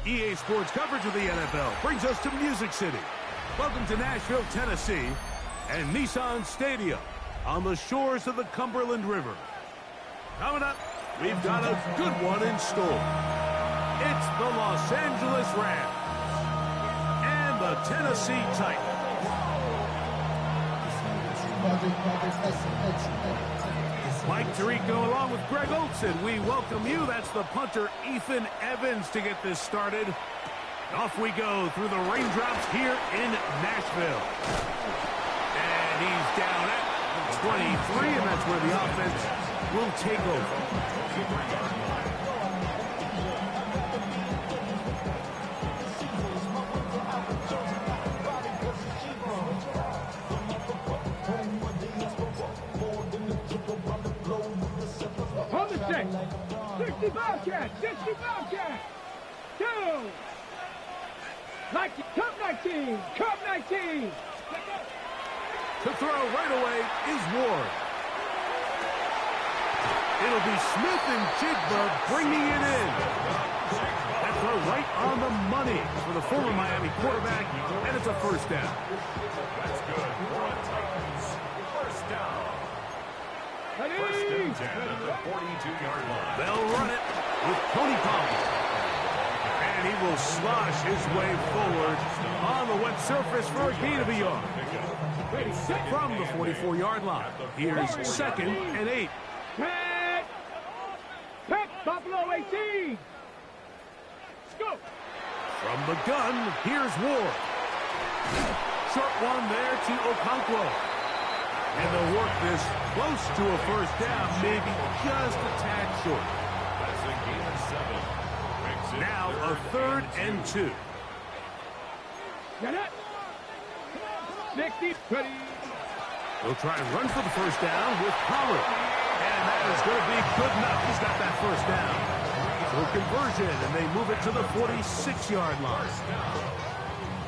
EA Sports coverage of the NFL brings us to Music City. Welcome to Nashville, Tennessee, and Nissan Stadium on the shores of the Cumberland River. Coming up, we've got a good one in store. It's the Los Angeles Rams and the Tennessee Titans. Mike Tirico along with Greg Olson. We welcome you. That's the punter, Ethan Evans, to get this started. Off we go through the raindrops here in Nashville. And he's down at 23, and that's where the offense will take over. On the set. 60 Bobcats. 60 Bobcats. 2. 19. Cup 19. Cup 19. To throw right away is Ward. It'll be Smith and Jigba bringing it in. That throw right on the money for the former Miami quarterback, and it's a first down. That's good for a Titans. First down. First and 10 at the 42-yard line. They'll run it with Tony Pollard. And he will slosh his way forward on the wet surface for a gain of a yard. From the 44-yard line, here's 2nd and 8. Pick Buffalo 18. Let's go. From the gun, here's Ward. Short one there to Okonkwo. And they'll work this close to a first down, maybe just a tad short. That's a gain of 7. Now a 3rd and 2. Get it. 60. Ready. They'll try and run for the first down with Pollard. And that is going to be good enough. He's got that first down. So conversion, and they move it to the 46-yard line.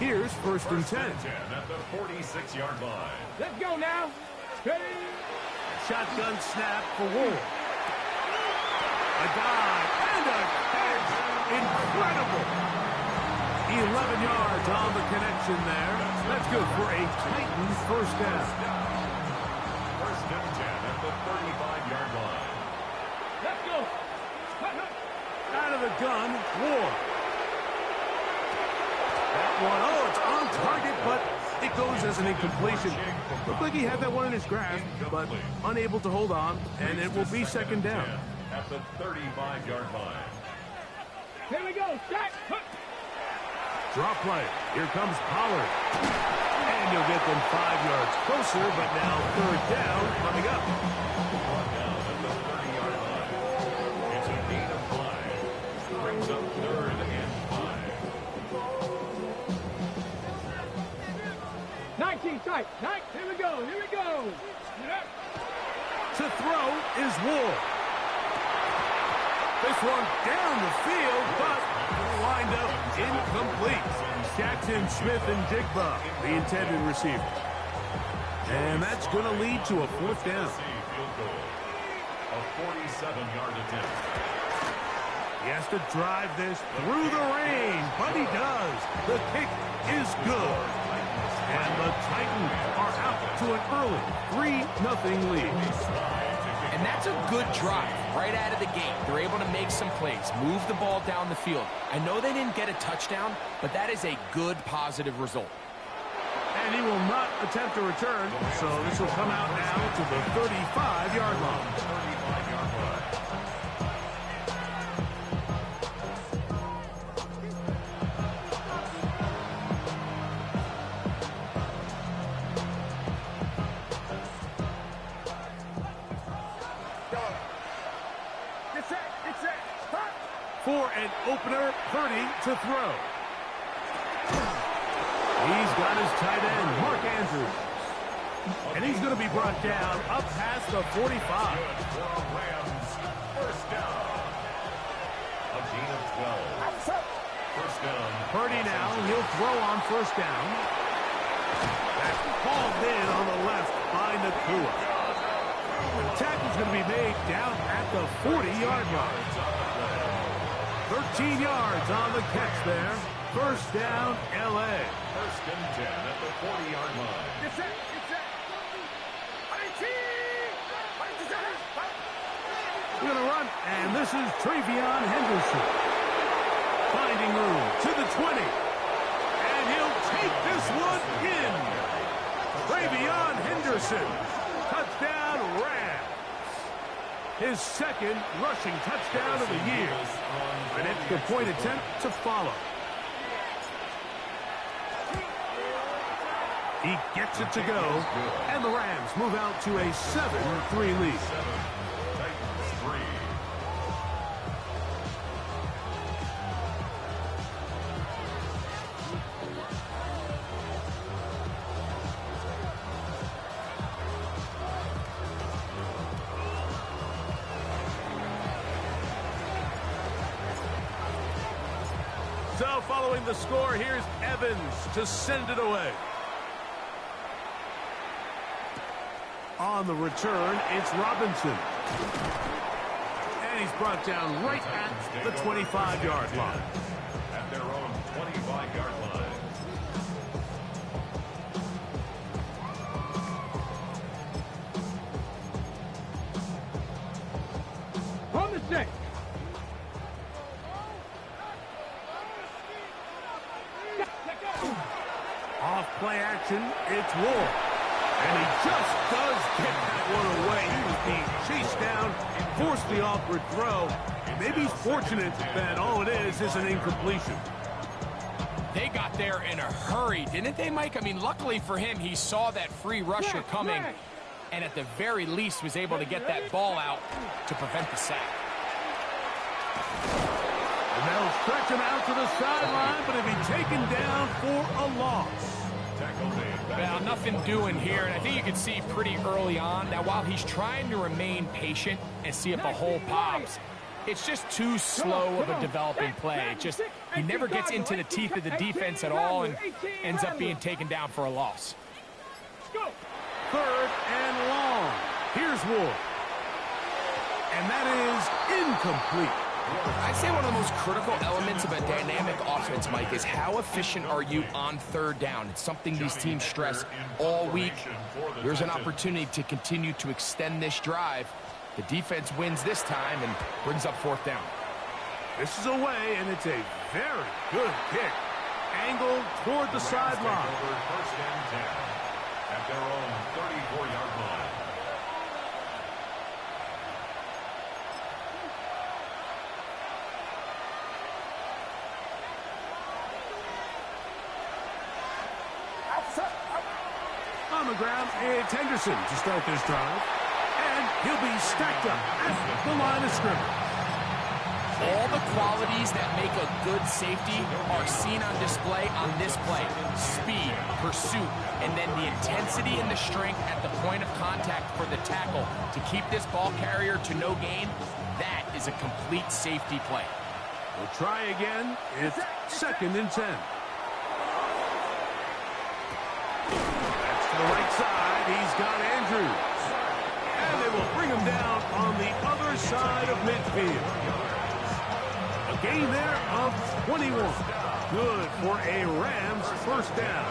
Here's 1st and 10. At the 46-yard line. Let's go now. Ready. Shotgun snap for Ward. A dive and a catch. Incredible. 11 yards on the connection there. That's good for a Titans first down. First and 10 at the 35-yard line. Let's go. Out of the gun, Ward. That one, oh, it's on target, but it goes as an incompletion. Looked like he had that one in his grasp, but unable to hold on, and it will be 2nd down. At the 35-yard line. Here we go. Set. Draw play. Here comes Pollard. And you'll get them 5 yards closer, but now 3rd down coming up. Down at the 30-yard line. It's a gain of 5. Brings up 3rd and 5. 19 tight. Here we go. Here we go. To throw is Ward. This one down the field, but lined up incomplete. Jackson, Smith, and Jigba, the intended receiver. And that's going to lead to a 4th down. Field goal. A 47-yard attempt. He has to drive this through the rain, but he does. The kick is good. And the Titans are out to an early 3-0 lead. And that's a good drive right out of the gate. They're able to make some plays, move the ball down the field. I know they didn't get a touchdown, but that is a good, positive result. And he will not attempt a return, so this will come out now to the 35-yard line. 35-yard line. For an opener, Purdy to throw. He's got his tight end, Mark Andrews. And he's going to be brought down up past the 45. Rams, first down. A gain of 12. First down. Purdy now, he'll throw on first down. That's called in on the left by Nacua. The tackle's going to be made down at the 40-yard line. 13 19 yards on the catch there. First down, L.A. First and 10 at the 40-yard line. Get set. We're going to run, and this is Travion Henderson. Finding room to the 20. And he'll take this one in. Travion Henderson. Touchdown, Rams. His second rushing touchdown of the year. An extra point attempt to follow. He gets it to go, and the Rams move out to a 7-3 lead. So following the score, here's Evans to send it away. On the return, it's Robinson. And he's brought down right at the 25-yard line. At their own 25-yard line. On the set. Off play action, it's Ward. And he just does get that one away. He was being chased down, forced the awkward throw. Maybe he's fortunate that all it is an incompletion. They got there in a hurry, didn't they, Mike? I mean, luckily for him, he saw that free rusher coming, and at the very least was able to get that ball out to prevent the sack. And they'll stretch him out to the sideline, but he'll be taken down for a loss. Well, nothing doing here, and I think you can see pretty early on that while he's trying to remain patient and see if a hole pops, it's just too slow of a developing play. He never gets into the teeth of the defense at all and ends up being taken down for a loss. Third and long. Here's Ward. And that is incomplete. I'd say one of the most critical elements of a dynamic offense, Mike, is how efficient are you on third down. It's something these teams stress all week. Here's an opportunity to continue to extend this drive. The defense wins this time and brings up fourth down. This is away, and it's a very good kick. Angled toward the sideline. First and 10 at their own 34-yard line. On the ground, it's Henderson to start this drive. And he'll be stacked up at the line of scrimmage. All the qualities that make a good safety are seen on display on this play. Speed, pursuit, and then the intensity and the strength at the point of contact for the tackle to keep this ball carrier to no gain. That is a complete safety play. We'll try again. It's second and 10. The right side, he's got Andrews. And they will bring him down on the other side of midfield. A gain there of 21. Good for a Rams first down.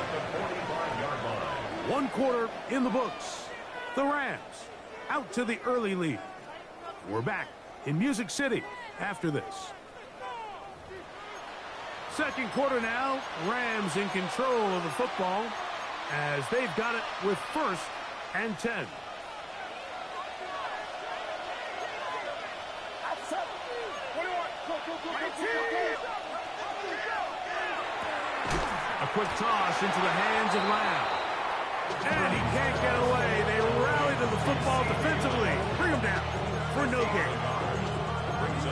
1 quarter in the books. The Rams out to the early lead. We're back in Music City after this. Second quarter now. Rams in control of the football, as they've got it with first and 10. A quick toss into the hands of Lamb. And he can't get away. They rally to the football defensively. Bring him down for no gain.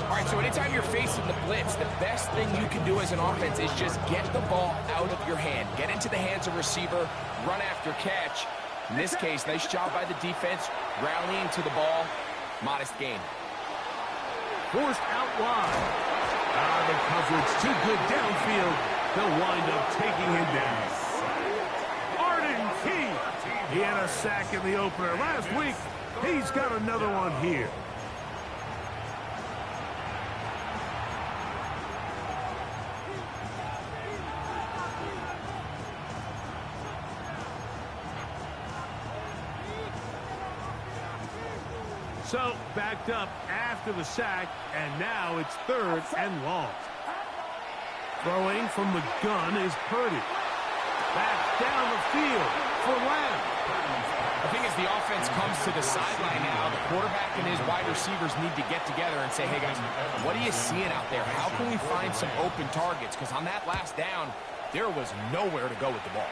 All right, so anytime you're facing the blitz, the best thing you can do as an offense is just get the ball out of your hand. Get into the hands of receiver, run after catch. In this case, nice job by the defense, rallying to the ball. Modest gain. Forced out wide. The coverage too good downfield. They'll wind up taking him down. Arden Key. He had a sack in the opener last week. He's got another one here. So, backed up after the sack, and now it's 3rd and long. Throwing from the gun is Purdy. Back down the field for Lamb. I think as the offense comes to the sideline now, the quarterback and his wide receivers need to get together and say, hey, guys, what are you seeing out there? How can we find some open targets? Because on that last down, there was nowhere to go with the ball.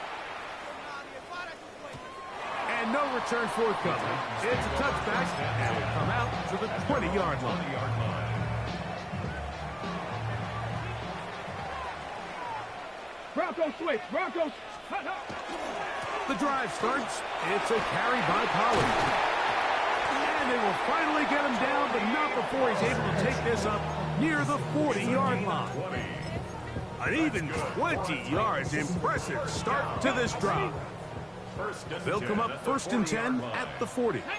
And no return forthcoming. It's a touchback, and will come out to the 20-yard line. Broncos switch. Broncos. The drive starts. It's a carry by Pollard. And they will finally get him down, but not before he's able to take this up near the 40-yard line. An even 20 yards. Impressive start to this drive. They'll come up 1st and 10 at the 40. 60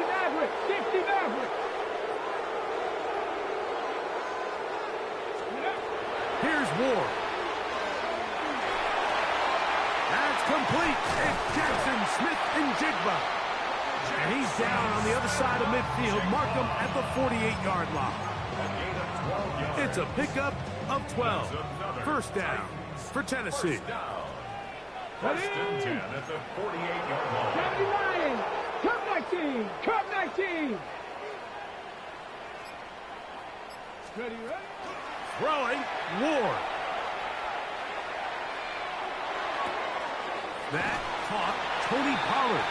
Maverick. 60 Maverick. Here's Ward. That's complete. It's Jackson, Smith, and Jigba. And he's down on the other side of midfield. Mark him at the 48-yard line. It's a pickup of 12. 1st down for Tennessee. 1st and 10 at the 48-yard line. 79. Cup 19. Cup 19. Ready, ready. Throwing, Ward. That caught Tony Pollard.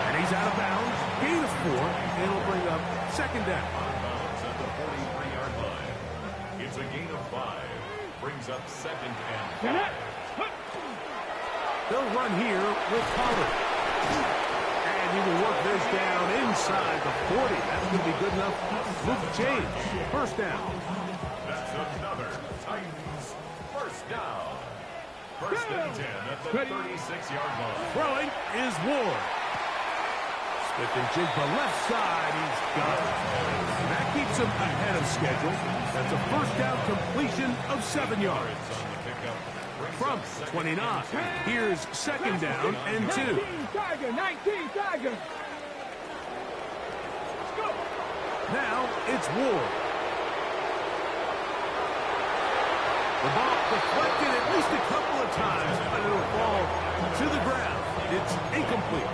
And he's out of bounds. Gain of 4. It'll bring up 2nd down. Bounds at the 43-yard line. It's a gain of 5. Brings up 2nd and 5. They'll run here with Pollard. And he will work this down inside the 40. That's going to be good enough. Move the change. 1st down. That's another Titans 1st down. 1st and 10 at the 36-yard line. Throwing is Ward. Smith and Jigba left side. He's got it. And that keeps him ahead of schedule. That's a 1st down completion of 7 yards. From 29. Here's 2nd down and 2. 19 Tiger. 19 Tiger. Now it's Ward. The ball deflected at least a couple of times, but it'll fall to the ground. It's incomplete.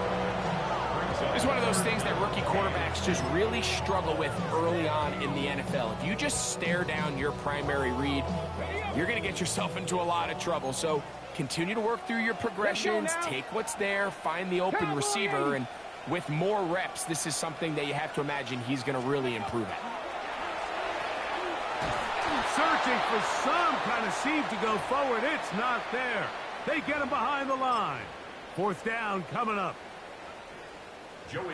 It's one of those things that rookie quarterbacks just really struggle with early on in the NFL. If you just stare down your primary read, you're going to get yourself into a lot of trouble. So continue to work through your progressions, take what's there, find the open receiver, and with more reps, this is something that you have to imagine he's going to really improve at. Searching for some kind of seam to go forward. It's not there. They get him behind the line. 4th down coming up.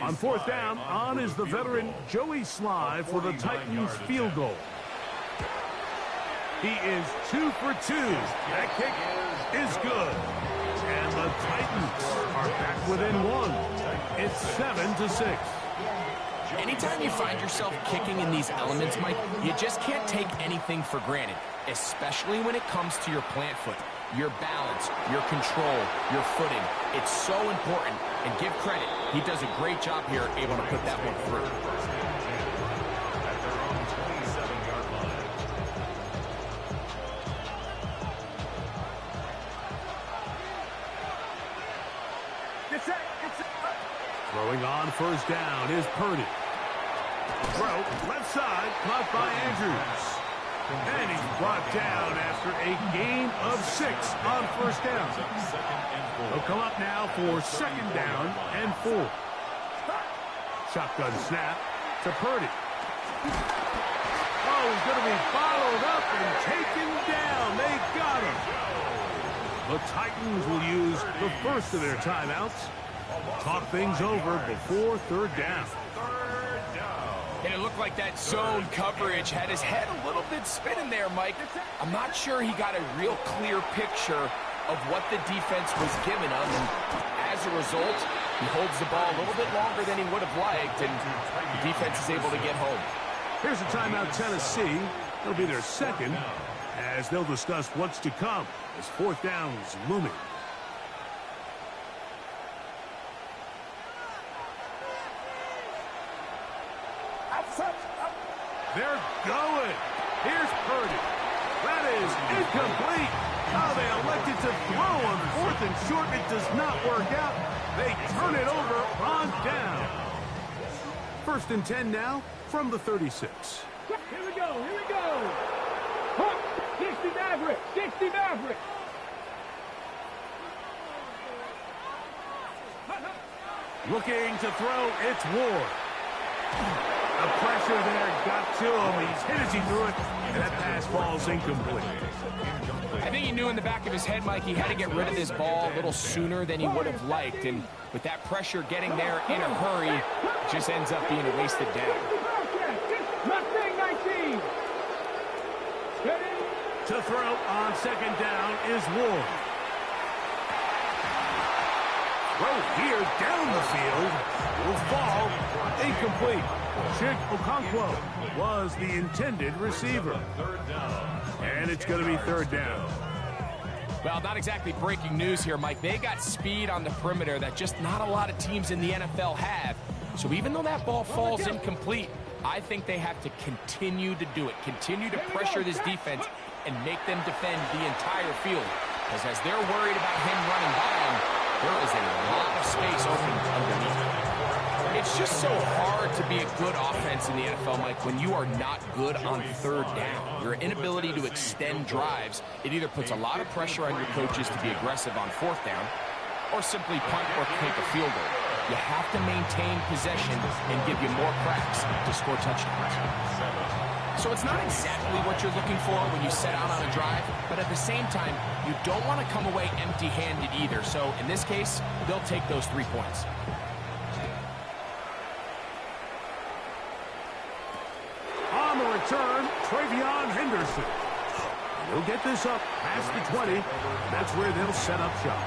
On 4th down, on is the veteran Joey Sly for the Titans field goal. He is 2 for 2. That kick is good. And the Titans are back within 1. It's 7-6. Anytime you find yourself kicking in these elements, Mike, you just can't take anything for granted, especially when it comes to your plant foot, your balance, your control, your footing. It's so important, and give credit. He does a great job here able to put that one through. At their own 27-yard line. Throwing on 1st down is Purdy. Throw, left side, caught by Andrews. And he's brought down after a gain of 6 on 1st down. He'll come up now for 2nd down and 4. Shotgun snap to Purdy. Oh, he's going to be followed up and taken down. They got him. The Titans will use the first of their timeouts. Talk things over before 3rd down. And it looked like that zone coverage had his head a little bit spinning there, Mike. I'm not sure he got a real clear picture of what the defense was giving him. And as a result, he holds the ball a little bit longer than he would have liked, and the defense is able to get home. Here's a timeout, Tennessee. It'll be their 2nd, as they'll discuss what's to come as 4th down is looming. incomplete. Oh, they elected to throw on 4th and short. It does not work out. They turn it over on down. 1st and 10 now from the 36. Here we go, here we go. 60 Maverick, 60 Maverick. Looking to throw, it's Ward. The pressure there got to him. He's hit as he threw it, and that pass falls incomplete. I think he knew in the back of his head, Mike, he had to get rid of this ball a little sooner than he would have liked. And with that pressure getting there in a hurry, it just ends up being a wasted down. Mustang 19. To throw on 2nd down is Ward. Throw here down the field will fall incomplete. Chig Okonkwo was the intended receiver. And it's going to be 3rd down. Well, not exactly breaking news here, Mike. They got speed on the perimeter that just not a lot of teams in the NFL have. So even though that ball falls incomplete, I think they have to continue to do it. Continue to pressure this defense and make them defend the entire field. Because as they're worried about him running by them, there is a lot of space open underneath. It's just so hard to be a good offense in the NFL, Mike, when you are not good on 3rd down. Your inability to extend drives, it either puts a lot of pressure on your coaches to be aggressive on 4th down or simply punt or take a field goal. You have to maintain possession and give you more cracks to score touchdowns. So it's not exactly what you're looking for when you set out on a drive, but at the same time, you don't want to come away empty-handed either. So in this case, they'll take those 3 points. On the return, Travion Henderson. He'll get this up past the 20. That's where they'll set up shop.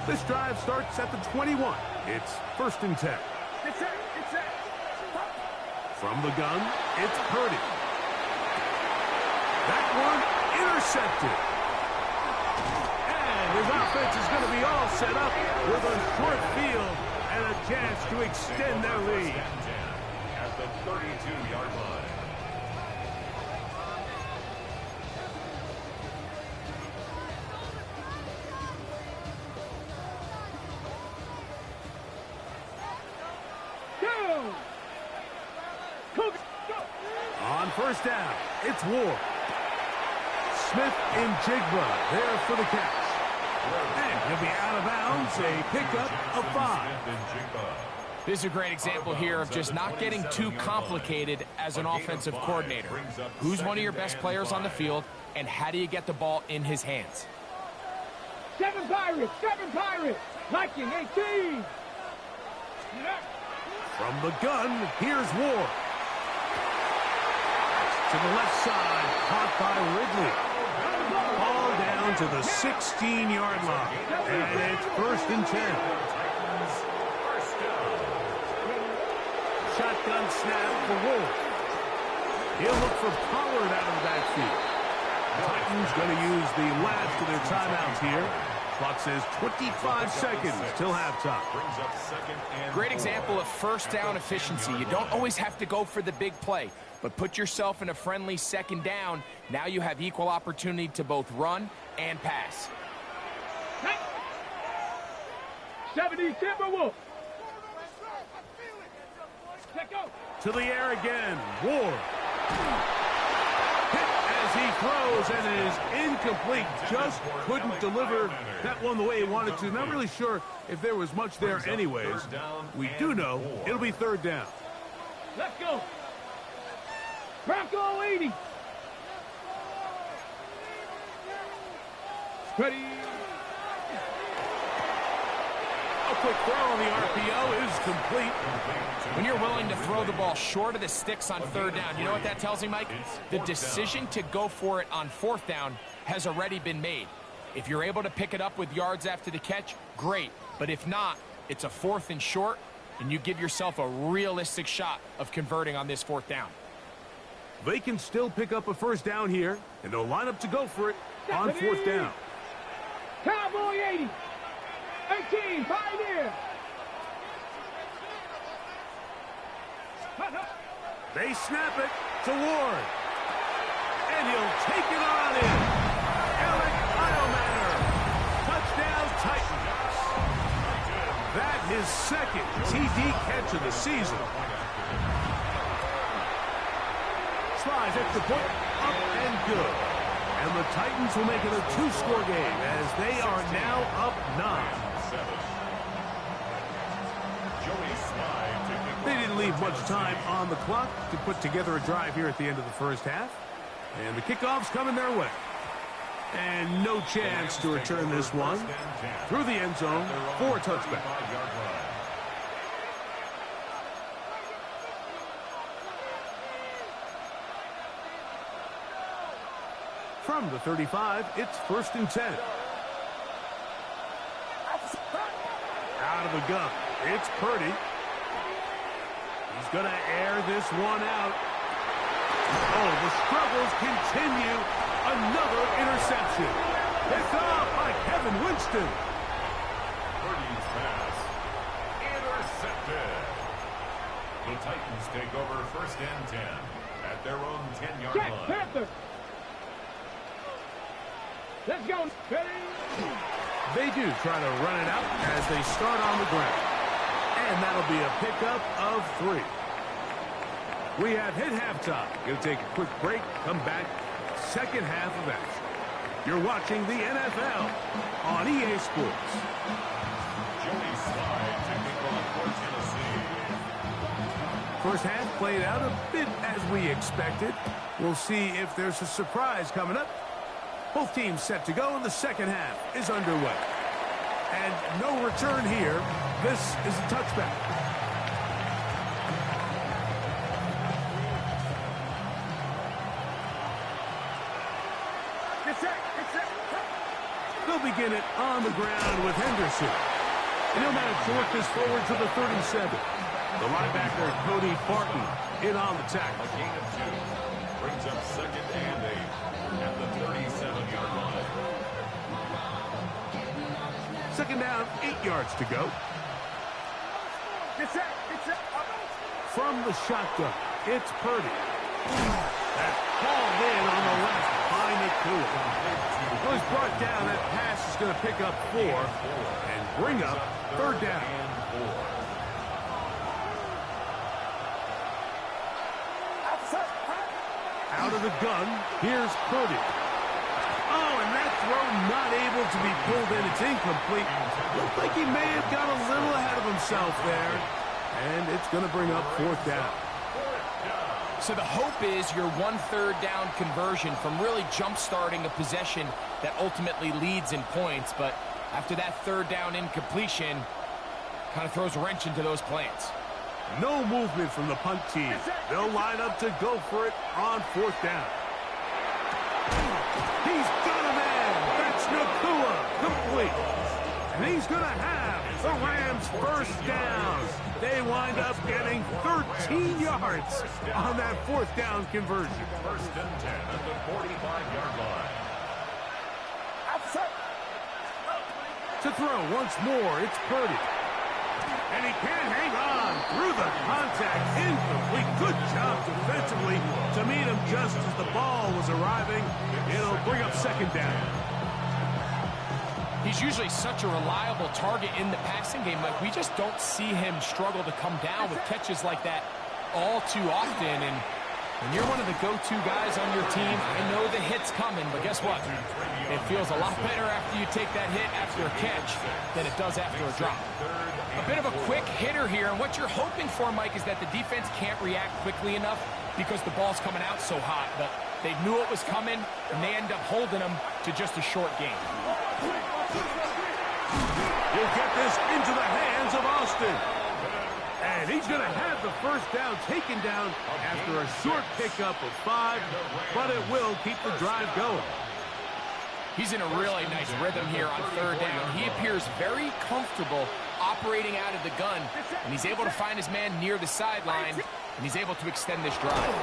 This drive starts at the 21. It's 1st and 10. It's it. From the gun, it's Purdy. That one intercepted. And his offense is going to be all set up with a short field and a chance to extend their lead. At the 32-yard line. On 1st down, it's Ward. Smith and Jigba there for the catch. And he'll be out of bounds, a pickup of 5. This is a great example here of just not getting too complicated as an offensive coordinator. Who's one of your best players on the field, and how do you get the ball in his hands? 7 Pirates, 7 Pirates. Viking 18. From the gun, here's Ward. To the left side, caught by Ridley. Ball down to the 16-yard line. And it's 1st and 10. Shotgun snap for Ward. He'll look for Pollard out of the backfield. Titans going to use the last of their timeouts here. Clock says 25 seconds till halftime. Great example of 1st down efficiency. You don't always have to go for the big play, but put yourself in a friendly 2nd down. Now you have equal opportunity to both run and pass. 70 Timberwolves. Let go. To the air again. Ward. Hit as he throws and it is incomplete. Just couldn't deliver that one the way he wanted to. Not really sure if there was much there anyways. We do know it'll be 3rd down. Let's go. Bronco 80. Ready. A quick throw on the RPO is complete. When you're willing to throw the ball short of the sticks on 3rd down, you know what that tells me, Mike? The decision to go for it on 4th down has already been made. If you're able to pick it up with yards after the catch, great. But if not, it's a 4th and short, and you give yourself a realistic shot of converting on this 4th down. They can still pick up a 1st down here, and they'll line up to go for it on 4th down. Cowboy 80. 18, Pioneer. They snap it to Ward. And he'll take it on in. Eric Eilmaner. Touchdown Titans. That his second TD catch of the season. Slides extra point, up and good. And the Titans will make it a 2-score game as they are now up 9. They didn't leave much time on the clock to put together a drive here at the end of the first half. And the kickoff's coming their way. And no chance to return this one through the end zone for a touchback. From the 35, it's 1st and 10. Out of the gun, it's Purdy. He's going to air this one out. Oh, the struggles continue. Another interception. Picked off by Kevin Winston. Purdy's pass intercepted. The Titans take over 1st and 10 at their own 10-yard line. Panther. Let's go. Ready? They do try to run it out as they start on the ground. And that'll be a pickup of 3. We have hit halftime. Going to take a quick break, come back, second half of action. You're watching the NFL on EA Sports. Joey Slye taking on for Tennessee. First half played out a bit as we expected. We'll see if there's a surprise coming up. Both teams set to go, and the second half is underway. And no return here. This is a touchback. They'll begin it on the ground with Henderson. And he'll manage to work this forward to the 37. The linebacker, Cody Barton, in on the tackle. A gain of 2. Brings up 2nd and 8 at the 37-yard line. 2nd down, 8 yards to go. From the shotgun, it's Purdy. That ball in on the left by Nakua. Well, he's brought down. That pass is going to pick up 4 and bring up 3rd down. Out of the gun, here's Purdy. Oh, and that throw not able to be pulled in. It's incomplete. Looked like he may have got a little ahead of himself there. And it's going to bring up 4th down. So the hope is your 1/3 down conversion from really jump-starting a possession that ultimately leads in points. But after that 3rd down incompletion, kind of throws a wrench into those plans. No movement from the punt team. They'll line up to go for it on 4th down. He's got a man. That's Nakua. Complete. And he's going to have the Rams 1st down. They wind up getting 13 yards on that 4th down conversion. 1st and 10 at the 45-yard line. To throw once more, it's Purdy. And he can't hang on through the contact. Incomplete. Good job defensively to meet him just as the ball was arriving. It'll bring up 2nd down. He's usually such a reliable target in the passing game. Like, we just don't see him struggle to come down with catches like that all too often. And when you're one of the go-to guys on your team, I know the hit's coming, but guess what? It feels a lot better after you take that hit after a catch than it does after a drop. A bit of a quick hitter here, and what you're hoping for, Mike, is that the defense can't react quickly enough because the ball's coming out so hot. But they knew it was coming, and they end up holding them to just a short game. He'll get this into the hands of Austin. And he's going to have the 1st down taken down after a short pickup of 5, but it will keep the drive going. He's in a really nice rhythm here on 3rd down. He appears very comfortable operating out of the gun, and he's able to find his man near the sideline, and he's able to extend this drive.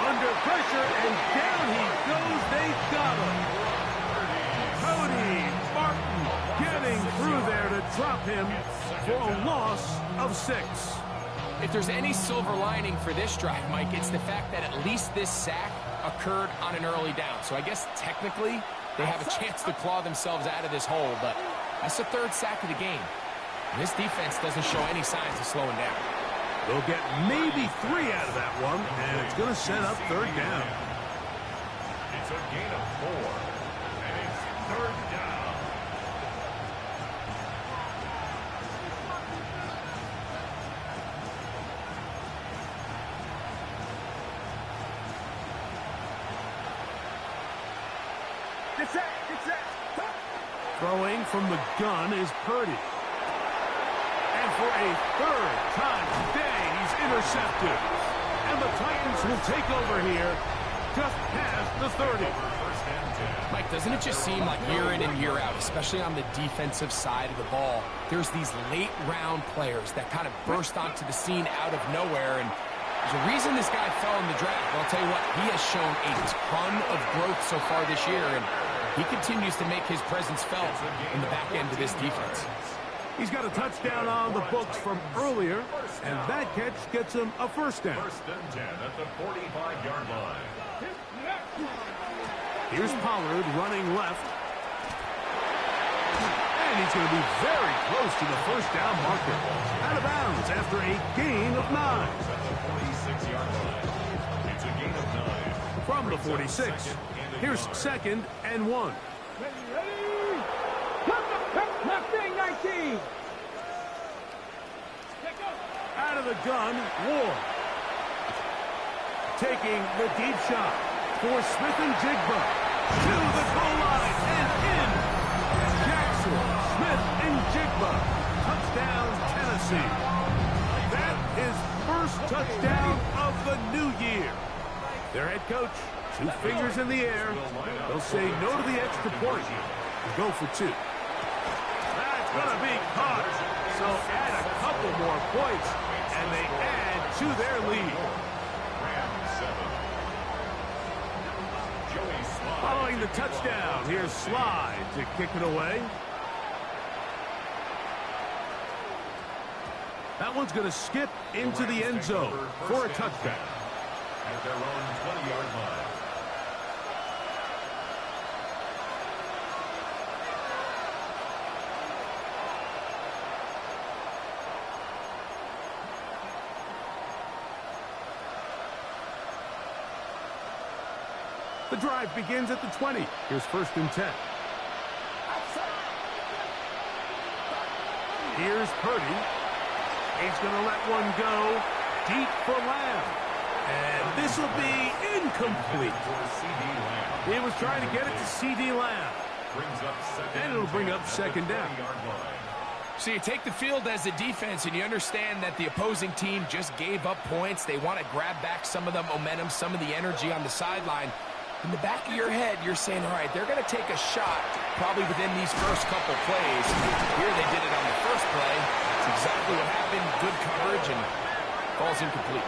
Under pressure, and down he goes. They got him. Cody Barton getting through there to drop him for a loss of 6. If there's any silver lining for this drive, Mike, it's the fact that at least this sack occurred on an early down. So I guess technically they have a chance to claw themselves out of this hole, but that's the third sack of the game. And this defense doesn't show any signs of slowing down. They'll get maybe 3 out of that one, and it's going to set up third down. It's a gain of 4, and it's third down. Get set, get set. Throwing from the gun is Purdy. And for a third time today, he's intercepted. And the Titans will take over here just past the 30. Mike, doesn't it just seem like year in and year out, especially on the defensive side of the ball, there's these late round players that kind of burst onto the scene out of nowhere, and there's a reason this guy fell in the draft. But I'll tell you what, he has shown a ton of growth so far this year, and he continues to make his presence felt in the back end of this defense. He's got a touchdown on the books from earlier, and that catch gets him a first down. First and 10 at the 45-yard line. Here's Pollard running left. And he's going to be very close to the first down marker. Out of bounds after a gain of 9. At the 46-yard line. It's a gain of 9. From the 46. Here's second and 1. Ready, ready. Left thing, 19. Out of the gun, Ward. Taking the deep shot for Smith and Jigba. To the goal line and in. Jackson, Smith and Jigba. Touchdown, Tennessee. That is first touchdown of the new year. Their head coach, 2 fingers in the air. They'll say no to the extra point and go for 2. That's going to be caught. So add a couple more points, and they add to their lead. Following the touchdown, here's Slide to kick it away. That one's going to skip into the end zone for a touchdown. At their own 20-yard line. The drive begins at the 20. Here's first and 10. Here's Purdy. He's going to let one go deep for Lamb. And this will be incomplete. He was trying to get it to C.D. Lamb. And it'll bring up second down. So you take the field as a defense, and you understand that the opposing team just gave up points. They want to grab back some of the momentum, some of the energy on the sideline. In the back of your head, you're saying, all right, they're going to take a shot probably within these first couple plays. Here they did it on the first play. It's exactly what happened. Good coverage, and falls incomplete.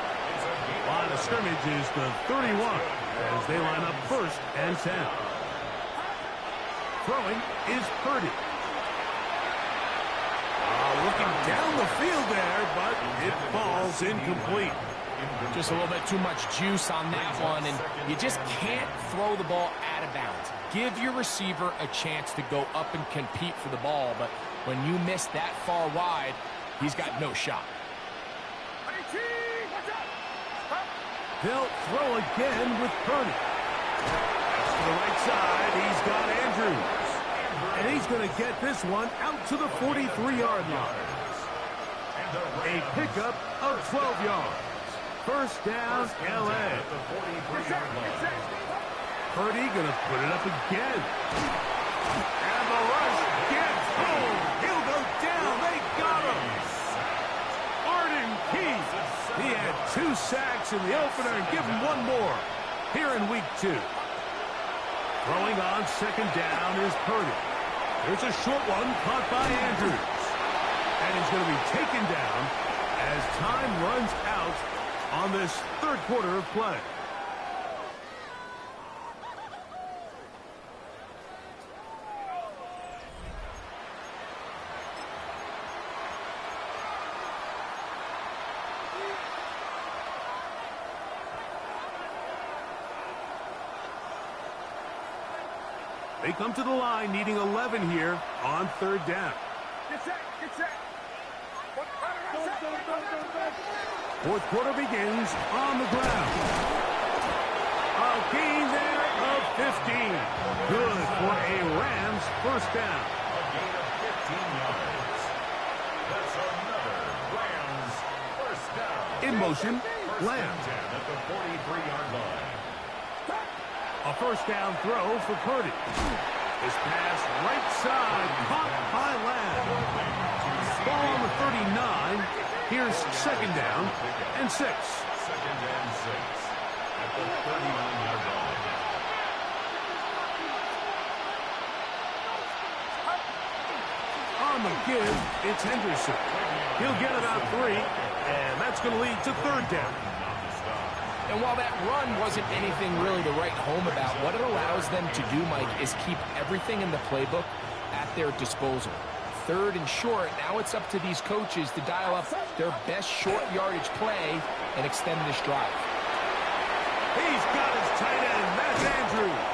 Line of scrimmage is the 31 as they line up first and 10. Throwing is Purdy. Looking down the field there, but it falls incomplete. Just a little bit too much juice on that one, and you just can't throw the ball out of bounds. Give your receiver a chance to go up and compete for the ball, but when you miss that far wide, he's got no shot. They'll throw again with Purdy. That's to the right side. He's got Andrews. And he's going to get this one out to the 43-yard line. A pickup of 12 yards. First down, L.A. Purdy going to put it up again. And the rush gets home. He'll go down. They got him. Arden Key. He had 2 sacks in the opener and give him 1 more here in week 2. Throwing on second down is Purdy. There's a short one caught by Andrews. And he's going to be taken down as time runs out on this third quarter of play. They come to the line needing 11 here on third down. Get set, get set. Fourth quarter begins on the ground. A gain there of 15. Good for a Rams first down. A gain of 15 yards. That's another Rams first down. In motion, First Lamb. and 10 at the 43-yard line. A first down throw for Purdy. This pass right side caught by Lamb. Ball on the 39. Here's second down and 6. Second and 6 at the 39-yard line. On the give, it's Henderson. He'll get about 3, and that's going to lead to third down. And while that run wasn't anything really to write home about, what it allows them to do, Mike, is keep everything in the playbook at their disposal. Third and short, now it's up to these coaches to dial up their best short yardage play and extend this drive. He's got his tight end. That's Andrews.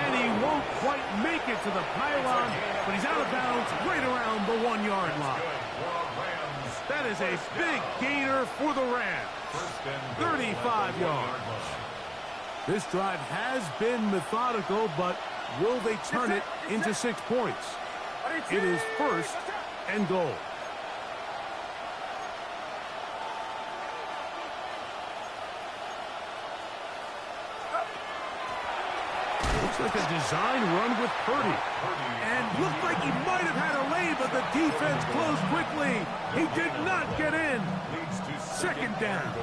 And he won't quite make it to the pylon, but he's out of bounds right around the 1-yard line. That is a big gainer for the Rams. 35 yards. This drive has been methodical, but will they turn it into 6 points? It is first and goal. Looks like a design run with Purdy. And looked like he might have had a lane, but the defense closed quickly. He did not get in. Second down.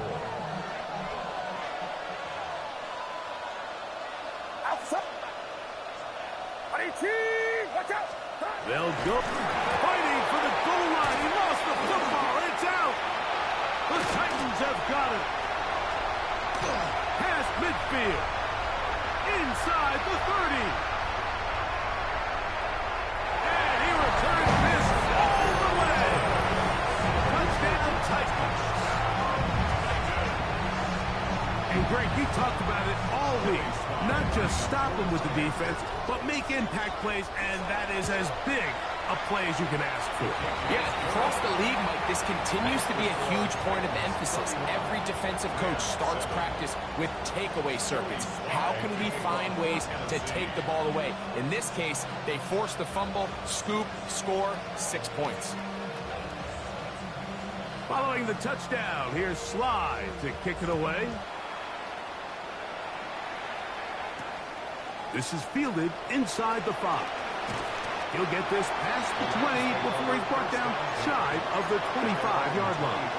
They'll go fighting for the goal line. He lost the football. It's out. The Titans have got it. Past midfield. Inside the 30. And he returns this all the way. Touchdown Titans. And Greg, he talked about it all week. Not just stop them with the defense, but make impact plays, and that is as big a play as you can ask for. Yeah, across the league, Mike, this continues to be a huge point of emphasis. Every defensive coach starts practice with takeaway circuits. How can we find ways to take the ball away? In this case, they force the fumble, scoop, score, 6 points. Following the touchdown, here's Slide to kick it away. This is fielded inside the 5. He'll get this past the 20 before he's brought down shy of the 25-yard line.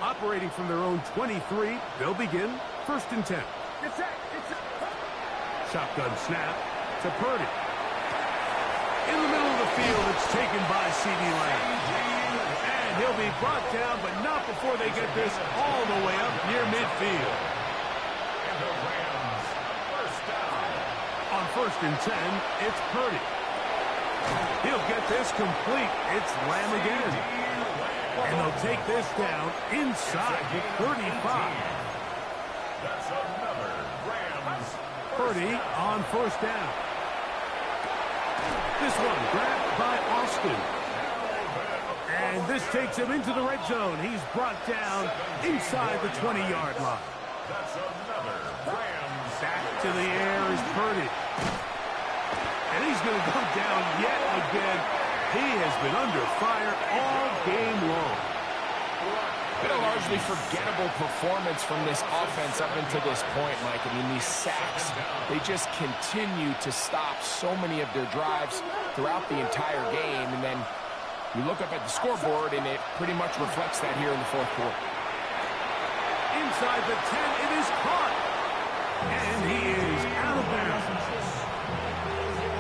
Operating from their own 23, they'll begin first and 10. Shotgun snap to Purdy. In the middle of the field, it's taken by CeeDee Lamb. And he'll be brought down, but not before they get this all the way up near midfield. And the Rams first down. On first and 10, it's Purdy. He'll get this complete. It's Lamb again. And they'll take this down inside the 35. That's another Rams. Purdy on first down. This one grabbed by Austin. And this takes him into the red zone. He's brought down inside the 20-yard line. That's another Rams. Back to the air is Purdy. And he's going to go down yet again. He has been under fire all game long. Been a largely forgettable performance from this offense up until this point, Mike. I mean, these sacks, they just continue to stop so many of their drives throughout the entire game. And then you look up at the scoreboard, and it pretty much reflects that here in the fourth quarter. Inside the 10, it is caught. And he is out of bounds.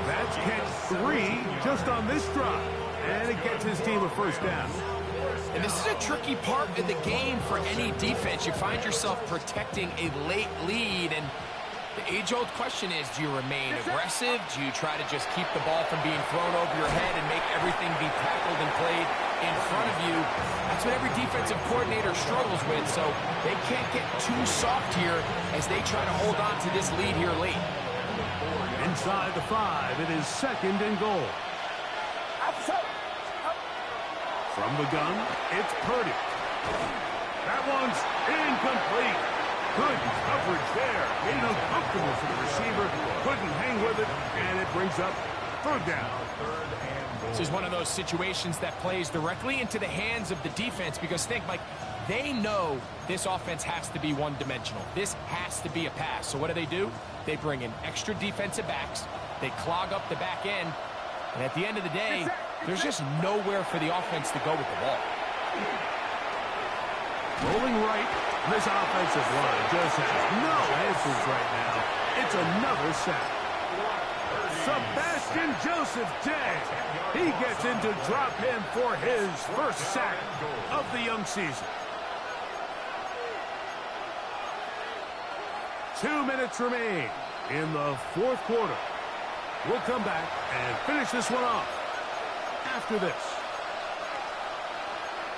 That's catch 3 just on this drive. And it gets his team a first down. And this is a tricky part of the game for any defense. You find yourself protecting a late lead, and the age-old question is, do you remain aggressive? Do you try to just keep the ball from being thrown over your head and make everything be tackled and played in front of you? That's what every defensive coordinator struggles with, so they can't get too soft here as they try to hold on to this lead here late. Inside the 5, it is 2nd and goal. From the gun, it's Purdy. That one's incomplete. Good coverage there. Made it uncomfortable for the receiver. Couldn't hang with it, and it brings up 3rd down. This is one of those situations that plays directly into the hands of the defense because think, Mike, they know this offense has to be one-dimensional. This has to be a pass. So what do? They bring in extra defensive backs. They clog up the back end. And at the end of the day, there's just nowhere for the offense to go with the ball. Rolling right. This offensive line just has no answers right now. It's another sack. Sebastian Joseph Day. He gets into drop him for his first sack of the young season. 2 minutes remain in the 4th quarter. We'll come back and finish this one off after this.